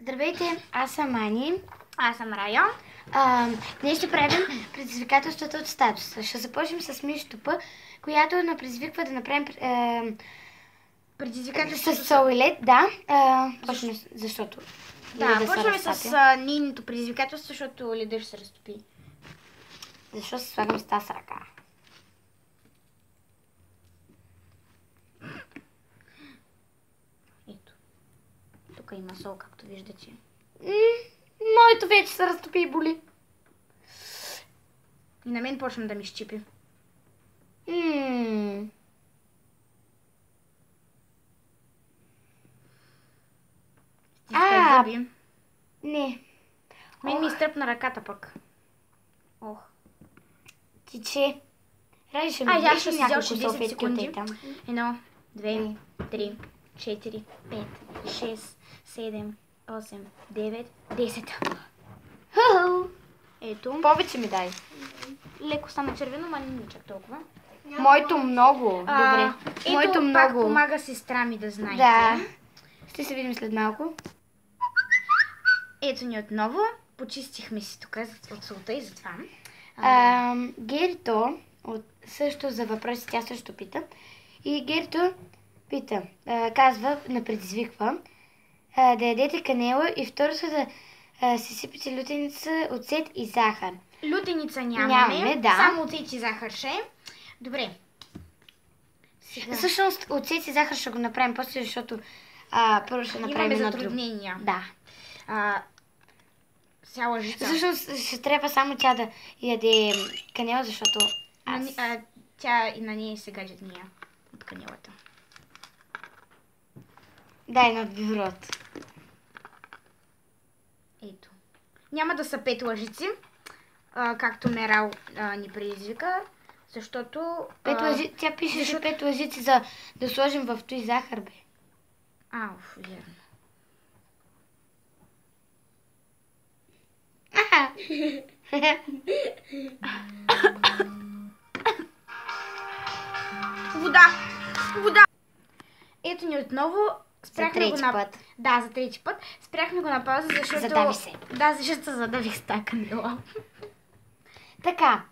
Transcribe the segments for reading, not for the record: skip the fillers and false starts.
Здравейте, аз съм Ани. Аз съм Райо. Днес ще правим предизвикателствата от статуса. Ще започнем с Миштопа, която на предизвиква да направим Предизвикателството с сол и лед. Да, почваме, защото... Да, леда се почваме с разтапя. нейното предизвикателство, защото ледът ще се разтопи. Защо се слагам с тази ръка? Ето. Тук има сол, както виждате. Моето вече се разтопи и боли. И на мен почна да ми щипи. Стискай зъби. Не. Мен ми изтръпна ръката пък. Ох. Тиче. Ради ще ми Аз дадеш ще си няколко взел 10 салфетки от секунди. там. 1, 2, 3, 4, 5, 6, 7, 8, 9, 10. Ху-ху. Ето. Повече ми дай. Леко стана червено, ма не чак толкова. Моето много. Добре. Ето Моето пак много. помага сестра ми да знаете. Да. Ще се видим след малко. Ето ни отново. Почистихме си тук от солта и затова. Герито, също за въпроси, тя също пита. И Герито пита, казва, предизвиква да ядете канела и второ са да си сипете лютеница, оцет и захар. Лютеница нямаме. Нямаме, да. Само оцет и захар ще. Добре. Сега. Всъщност оцет и захар ще го направим после, защото първо ще направим Имаме едно друго. затруднения. Да. Цяла лъжица. Всъщност ще трябва само тя да яде канела, защото Тя и на нея се гадят ния от канелата. дай на бюрото. Ето. Няма да са 5 лъжици, както Мерал ни предизвика, защото... Тя пишеше 5 лъжици за да сложим в той захар, бе. Верно. Вода! Ето ни отново. За трети път. Да, за трети път. Спряхме го на пауза, защото... Задави се. Да, защото се задавих с тази канела. Така,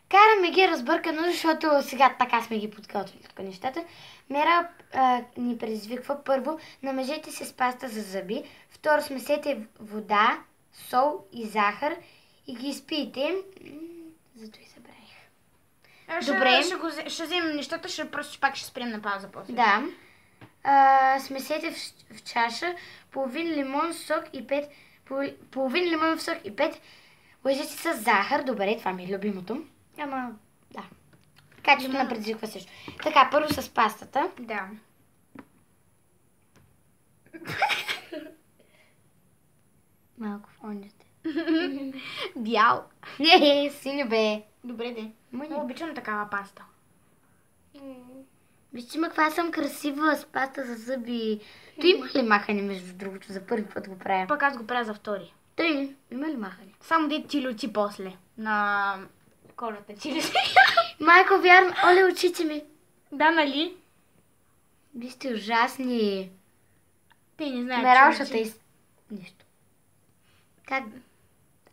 караме ги разбъркано, защото сега така сме ги подготвили тук нещата. Мера ни предизвиква първо, намажете се с паста за зъби, второ смесете вода, сол и захар и ги изпийте. Зато и забравих. Добре. Ще вземем нещата, просто пак ще спрем на пауза после. Да. Смесете в чаша половин лимон сок и 5 лъжици с захар. Добре, това ми е любимото. Ама, да. Качеството на предизвиква също. Така, първо с пастата. Да. Малко в онята. Бял. Не, синьо бе. Добре, де. Много обичам такава паста. Вижте, каква съм красива с паста за зъби. Той има ли махане, между другото, за първи път го правя? Пък аз го правя за втори. Той има ли махане? Само де ти люти после. На кожата ти люти. Майко, вярно. Оле, очите ми. Да, нали? Вие сте ужасни. Те не знаят, Мералшата и... Нищо. Как?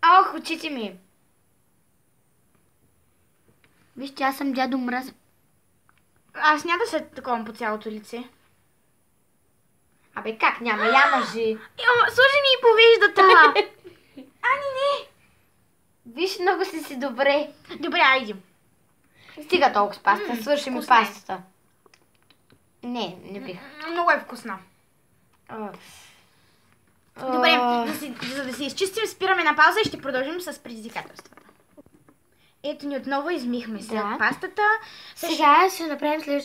Ох, очите ми. Вижте, аз съм дядо Мраз. Аз няма да се таковам по цялото лице. Абе, как няма? Я мъжи. Служи ми и повиждата. Не. Виж, много си добре. Добре, айди. Стига толкова с паста. Свърши ми пастата. Не бих. Много е вкусна. Добре, за да се изчистим, спираме на пауза и ще продължим с предизвикателствата. Ето ни отново измихме след пастата. Сега ще направим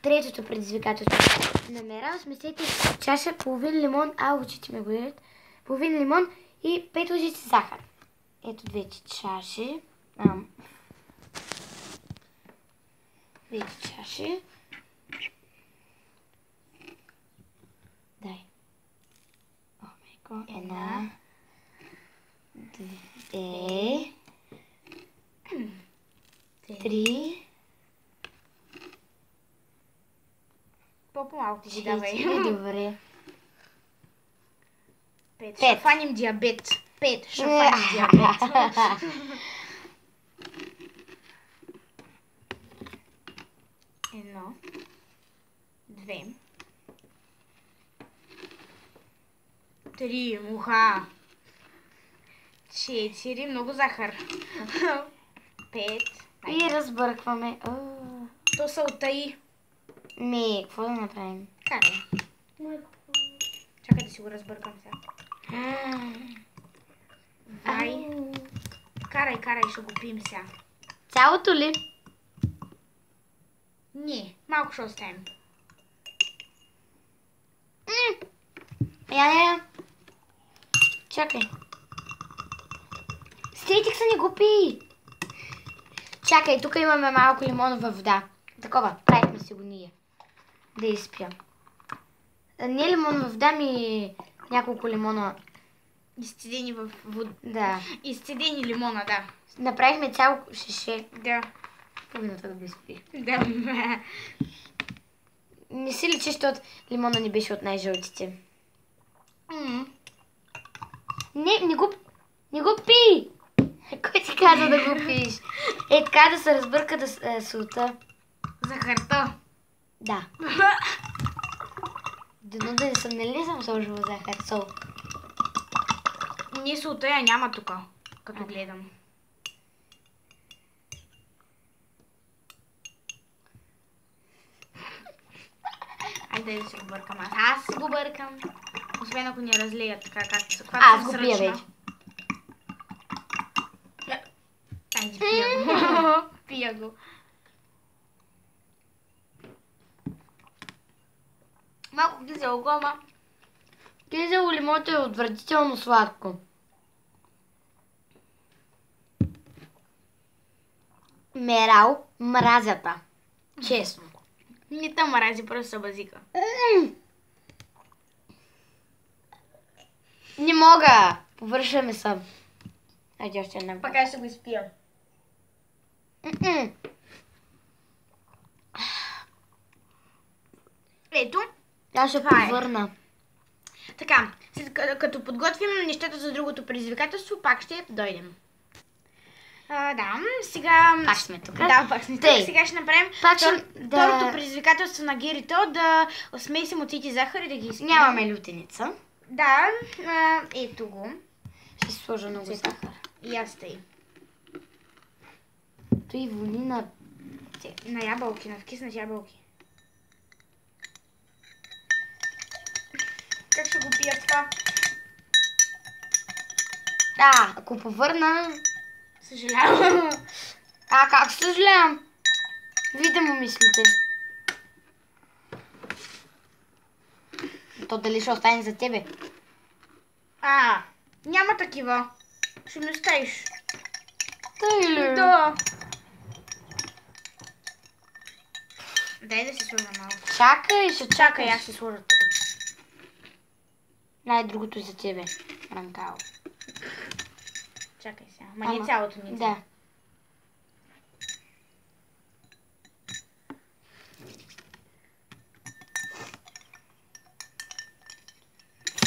третото предизвикателство. Намерам, смесете чаша половин лимон, очите ме горят, половин лимон и 5 лъжици захар. Ето двете чаши. Двете чаши. Дай. Една. Две. 3. По-малко си давай. Добре. 5. Пет. Ще фаним диабет. 5. Ще фаним диабет. 1, 2, 3. Муха. 4. Много захар. 5. И разбъркваме. То са оттаи. Какво да направим? Карай. Чакай да си го разбъркам сега. Вай. Карай, ще го пием сега. Цялото ли? Не, малко ще оставим. Я. Чакай. Стейтик се не го пи. Чакай, тук имаме малко лимонова вода. Такова, правихме си го ние. Да изпия. Не лимонова вода, ми няколко лимона. Изцедени в вода. Да. Изцедени лимона, да. Направихме цяло шише. Да. Половината да го изпи. Да. Не си личи, защото лимона не беше от най-жълтите. Не го пи! Кой ти каза да го пиеш? Така да се разбърка да солта. Захарта. Да. Дано да не съм, нали съм сложила захар, сол. Не солта я няма тук, като гледам. Айде да си го бъркам. Аз си го бъркам. Освен ако ни разлеят така, както са. Аз го пия вече. Айде, пия го. Пия го. Малко кисело гома. Кисело лимото е отвратително сладко. Мерал мразята. Честно. Не те мрази, просто базика. Не мога. Повършаме съм. Айде още една. Пак аз ще го изпия. Ето. Аз ще Това е. повърна. Така, като подготвим нещата за другото предизвикателство, пак ще дойдем. Да, сега... Пак сме тук. Да, пак сме тук. Сега ще направим второто предизвикателство на Герито, да смесим оците захар и да ги изпием. Нямаме лютеница. Да, ето го. Ще сложа много захар. И аз тъй. Той вони на... На ябълки, на вкиснат ябълки. Как ще го пия това? Ако повърна... Съжалявам. Как съжалявам? Видя му мислите. То дали ще остане за тебе? Няма такива. Ще ми оставиш. Тъй ли? Да. Дай да си сложа малко. Чакай, ще Чакай, аз си сложа. Най-другото е за тебе. Ранкао. Чакай сега. Ма не цялото ни. Да.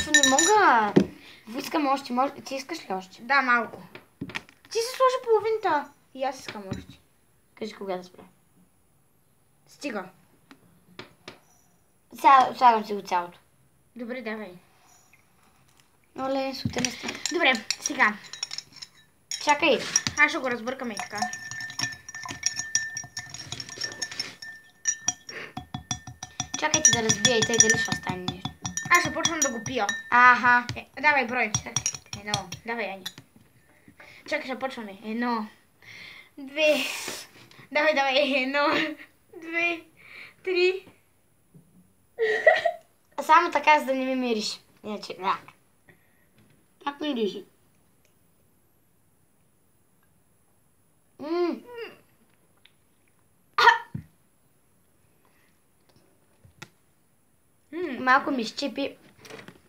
Не мога. Искам още. Ти искаш ли още? Да, малко. Ти си сложи половината. И аз искам още. Кажи кога да спре. Стига. Слагам си го цялото. Добре, давай. Оле, сутена сте. Добре, сега. Чакай. Аз ще го разбъркаме и така. Чакайте да разбия и тъй дали ще остане нещо. Аз ще почвам да го пия. Аха. Давай брой. Едно. Давай, Ани. Чакай, ще почваме. 1, 2. Давай. 1, 2, 3. Само така, за да не ми мириш. Иначе, да. Как мириш? Малко ми щипи.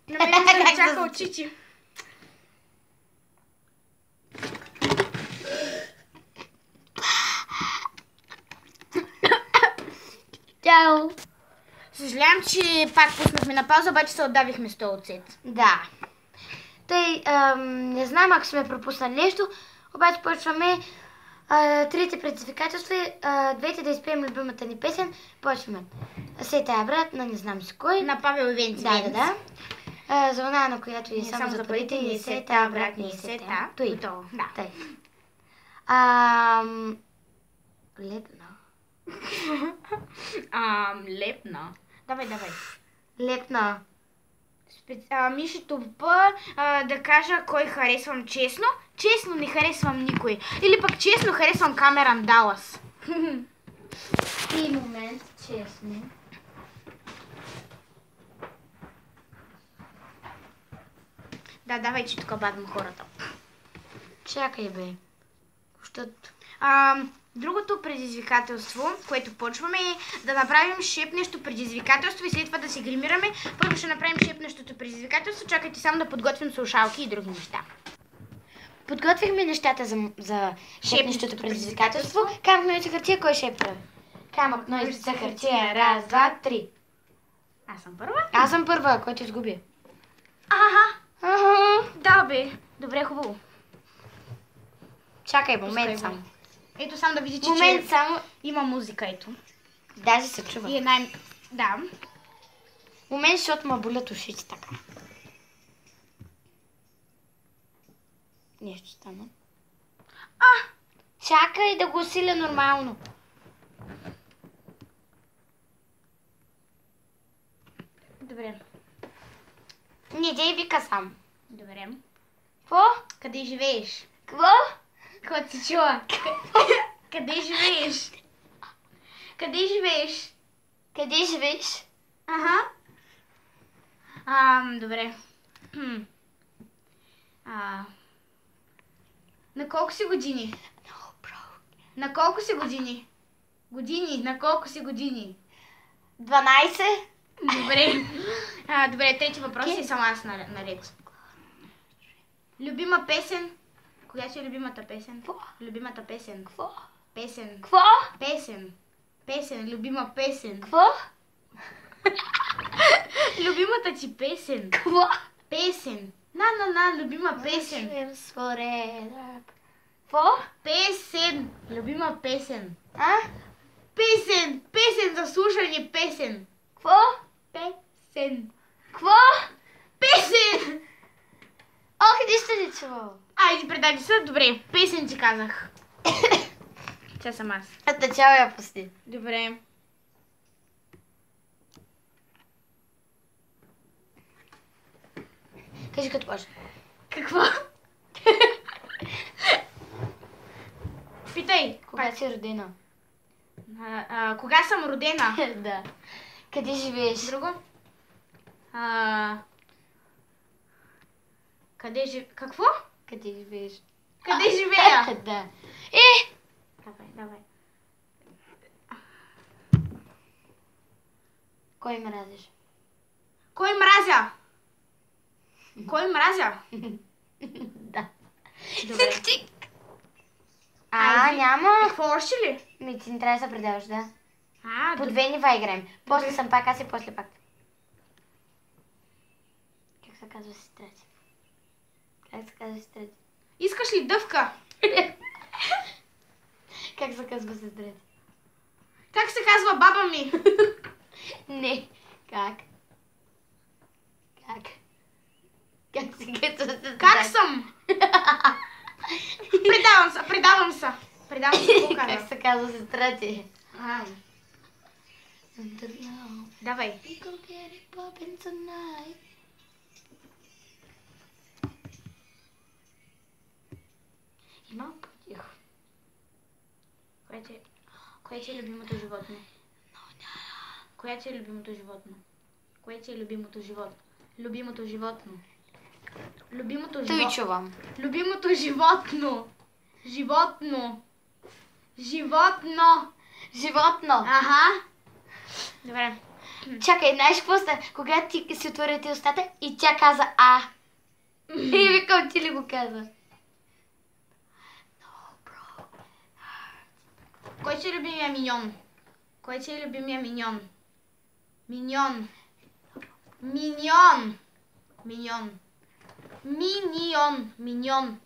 На мен се чака очите. Чао! Съжалявам, че пак пуснахме на пауза, обаче се отдавихме с този оцет. Да. Тъй, не знам ако сме пропуснали нещо, обаче почваме трите предизвикателства, двете да изпеем любимата ни песен. Почваме. Сей тая брат, на не знам си кой. На Павел Венц. Да. За она, на която е само за парите, не се тая брат, не се тая. Той. Да. Тъй. Лепна. Лепна. Давай. Лепна. Миши Топа, да кажа кой харесвам честно. Честно не харесвам никой. Или пък честно харесвам Камеран Далас. И момент, честно. Да, давай, че тук бадам хората. Чакай, бе. Защото... Другото предизвикателство, което почваме е да направим шепнещо предизвикателство и след това да се гримираме. Първо ще направим шепнещото предизвикателство. Чакайте само да подготвим слушалки и други неща. Подготвихме нещата за шепнещото предизвикателство. Камък, ножица, хартия, кой ще прави? Камък, ножица, хартия, раз, два, три. Аз съм първа? Аз съм първа, който изгуби. Да, бе. Добре, хубаво. Чакай, момент само. Ето само да видите, Момент само. Има музика, ето. Даже се чува. И Да. Момент, защото ме болят ушите така. Нещо стана. Чакай да го усиля нормално. Добре. Не дей вика сам. Добре. Какво? Къде живееш? Какво? Какво се чува? Къде живееш? Къде живееш? Къде живееш? Добре. На колко си години? На колко си години? На колко си години? 12. Добре. Добре, трети въпрос и съм аз наред. Любима песен? Коя си е любимата песен? Какво? Любимата песен. Какво? Песен. Какво? Песен. Любима песен. Какво? Любимата ти песен. Какво? Песен. Любима песен. Какво? Песен. Любима песен. Песен. Песен за слушане песен. Какво? Песен. Какво? Песен. Ох, нищо не чувал. Айде, предаде се. Добре, песен ти казах. Тя съм аз. От начало я пусти. Добре. Кажи като почне. Какво? Питай. Кога си родена? Кога съм родена? Да. Къде живееш? Друго? Какво? Къде живееш? Къде живея? Да. Давай. Кой мразиш? Кой мразя? Да. Добре. Няма. Какво още ли? Ти не трябва да се предаваш, да. По Добре. 2 нива играем. После съм пак аз и после пак. Как се казва сестра ти? Искаш ли дъвка? Как се казва сестра ти? Как се казва баба ми? Не. Как се казва сестра ти? Как съм? Предавам се. Какво Как казвам? се казва сестра ти? Давай. И малко по-тихо. Кое ти е любимото животно? Кое ти е любимото животно? Той чувам. Любимото животно. Животно. Добре. Чакай, знаеш какво става? Когато ти си отворите устата и тя каза А. И викам, ти ли го каза? Кой ти е любимия миньон? Миньон. Миньон. Миньон.